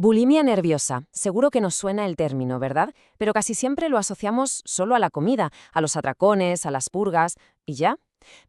Bulimia nerviosa. Seguro que nos suena el término, ¿verdad? Pero casi siempre lo asociamos solo a la comida, a los atracones, a las purgas y ya.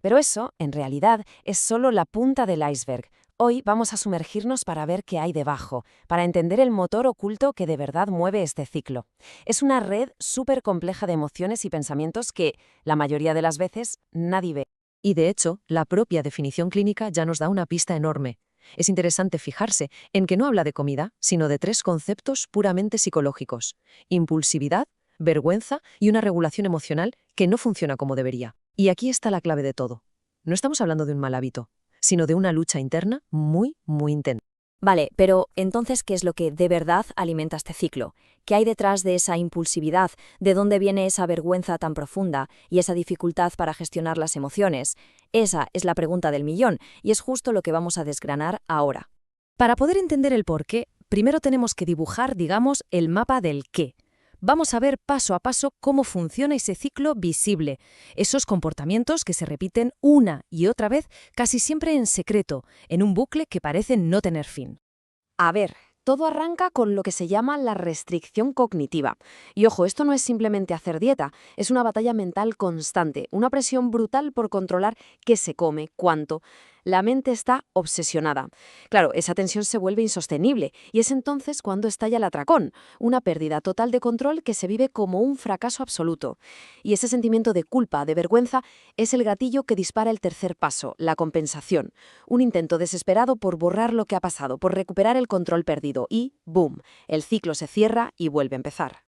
Pero eso, en realidad, es solo la punta del iceberg. Hoy vamos a sumergirnos para ver qué hay debajo, para entender el motor oculto que de verdad mueve este ciclo. Es una red súper compleja de emociones y pensamientos que, la mayoría de las veces, nadie ve. Y de hecho, la propia definición clínica ya nos da una pista enorme. Es interesante fijarse en que no habla de comida, sino de tres conceptos puramente psicológicos: impulsividad, vergüenza y una regulación emocional que no funciona como debería. Y aquí está la clave de todo. No estamos hablando de un mal hábito, sino de una lucha interna muy, muy intensa. Vale, pero entonces, ¿qué es lo que de verdad alimenta este ciclo? ¿Qué hay detrás de esa impulsividad? ¿De dónde viene esa vergüenza tan profunda y esa dificultad para gestionar las emociones? Esa es la pregunta del millón y es justo lo que vamos a desgranar ahora. Para poder entender el porqué, primero tenemos que dibujar, digamos, el mapa del qué. Vamos a ver paso a paso cómo funciona ese ciclo visible, esos comportamientos que se repiten una y otra vez, casi siempre en secreto, en un bucle que parece no tener fin. A ver, todo arranca con lo que se llama la restricción cognitiva. Y ojo, esto no es simplemente hacer dieta, es una batalla mental constante, una presión brutal por controlar qué se come, cuánto. La mente está obsesionada. Claro, esa tensión se vuelve insostenible y es entonces cuando estalla el atracón, una pérdida total de control que se vive como un fracaso absoluto. Y ese sentimiento de culpa, de vergüenza, es el gatillo que dispara el tercer paso, la compensación. Un intento desesperado por borrar lo que ha pasado, por recuperar el control perdido y, ¡boom!, el ciclo se cierra y vuelve a empezar.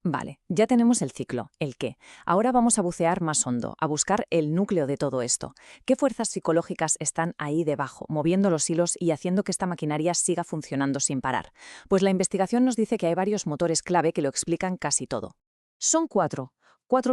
Vale, ya tenemos el ciclo, el qué. Ahora vamos a bucear más hondo, a buscar el núcleo de todo esto. ¿Qué fuerzas psicológicas están ahí debajo, moviendo los hilos y haciendo que esta maquinaria siga funcionando sin parar? Pues la investigación nos dice que hay varios motores clave que lo explican casi todo. Son cuatro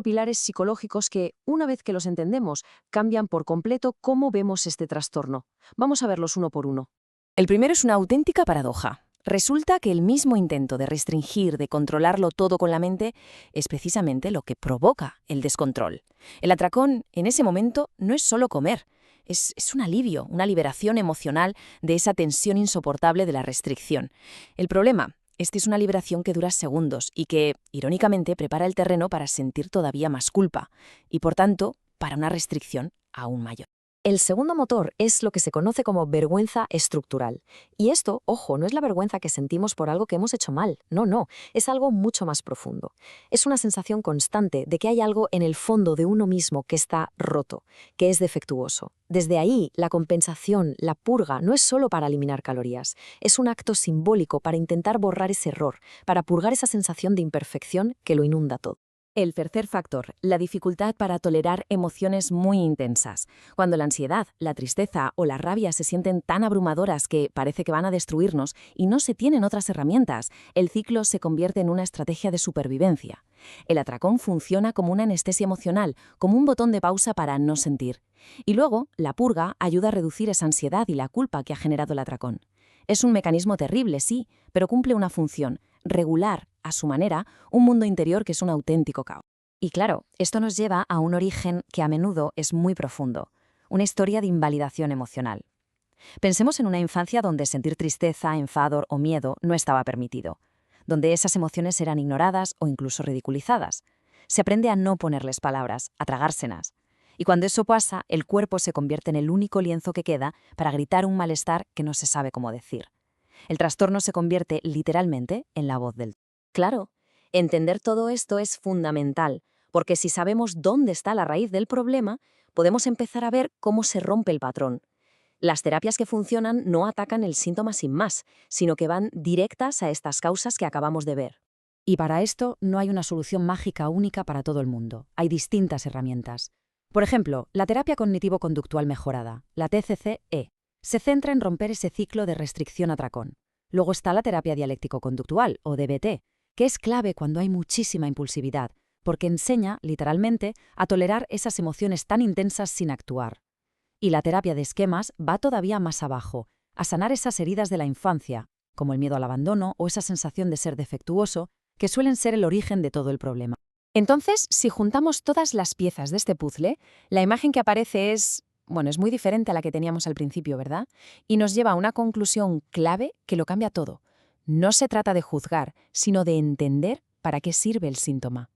pilares psicológicos que, una vez que los entendemos, cambian por completo cómo vemos este trastorno. Vamos a verlos uno por uno. El primero es una auténtica paradoja. Resulta que el mismo intento de restringir, de controlarlo todo con la mente, es precisamente lo que provoca el descontrol. El atracón, en ese momento, no es solo comer, es un alivio, una liberación emocional de esa tensión insoportable de la restricción. El problema es que es una liberación que dura segundos y que, irónicamente, prepara el terreno para sentir todavía más culpa y, por tanto, para una restricción aún mayor. El segundo motor es lo que se conoce como vergüenza estructural. Y esto, ojo, no es la vergüenza que sentimos por algo que hemos hecho mal. No, es algo mucho más profundo. Es una sensación constante de que hay algo en el fondo de uno mismo que está roto, que es defectuoso. Desde ahí, la compensación, la purga, no es solo para eliminar calorías. Es un acto simbólico para intentar borrar ese error, para purgar esa sensación de imperfección que lo inunda todo. El tercer factor, la dificultad para tolerar emociones muy intensas. Cuando la ansiedad, la tristeza o la rabia se sienten tan abrumadoras que parece que van a destruirnos y no se tienen otras herramientas, el ciclo se convierte en una estrategia de supervivencia. El atracón funciona como una anestesia emocional, como un botón de pausa para no sentir. Y luego, la purga ayuda a reducir esa ansiedad y la culpa que ha generado el atracón. Es un mecanismo terrible, sí, pero cumple una función: regular, a su manera, un mundo interior que es un auténtico caos. Y claro, esto nos lleva a un origen que a menudo es muy profundo, una historia de invalidación emocional. Pensemos en una infancia donde sentir tristeza, enfado o miedo no estaba permitido, donde esas emociones eran ignoradas o incluso ridiculizadas. Se aprende a no ponerles palabras, a tragárselas. Y cuando eso pasa, el cuerpo se convierte en el único lienzo que queda para gritar un malestar que no se sabe cómo decir. El trastorno se convierte literalmente en la voz del... Claro, entender todo esto es fundamental, porque si sabemos dónde está la raíz del problema, podemos empezar a ver cómo se rompe el patrón. Las terapias que funcionan no atacan el síntoma sin más, sino que van directas a estas causas que acabamos de ver. Y para esto no hay una solución mágica única para todo el mundo. Hay distintas herramientas. Por ejemplo, la terapia cognitivo-conductual mejorada, la TCC-E, se centra en romper ese ciclo de restricción-atracón. Luego está la terapia dialéctico-conductual, o DBT, que es clave cuando hay muchísima impulsividad, porque enseña, literalmente, a tolerar esas emociones tan intensas sin actuar. Y la terapia de esquemas va todavía más abajo, a sanar esas heridas de la infancia, como el miedo al abandono o esa sensación de ser defectuoso, que suelen ser el origen de todo el problema. Entonces, si juntamos todas las piezas de este puzzle, la imagen que aparece es muy diferente a la que teníamos al principio, ¿verdad? Y nos lleva a una conclusión clave que lo cambia todo. No se trata de juzgar, sino de entender para qué sirve el síntoma.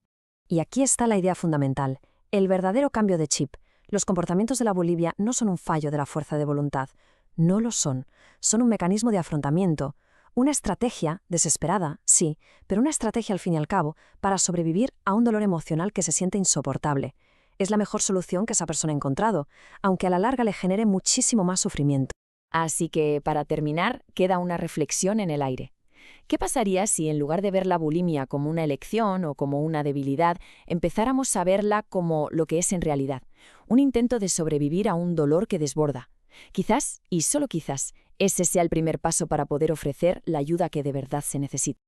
Y aquí está la idea fundamental, el verdadero cambio de chip. Los comportamientos de la bulimia no son un fallo de la fuerza de voluntad. No lo son. Son un mecanismo de afrontamiento. Una estrategia, desesperada, sí, pero una estrategia al fin y al cabo, para sobrevivir a un dolor emocional que se siente insoportable. Es la mejor solución que esa persona ha encontrado, aunque a la larga le genere muchísimo más sufrimiento. Así que, para terminar, queda una reflexión en el aire. ¿Qué pasaría si en lugar de ver la bulimia como una elección o como una debilidad, empezáramos a verla como lo que es en realidad? Un intento de sobrevivir a un dolor que desborda. Quizás, y solo quizás, ese sea el primer paso para poder ofrecer la ayuda que de verdad se necesita.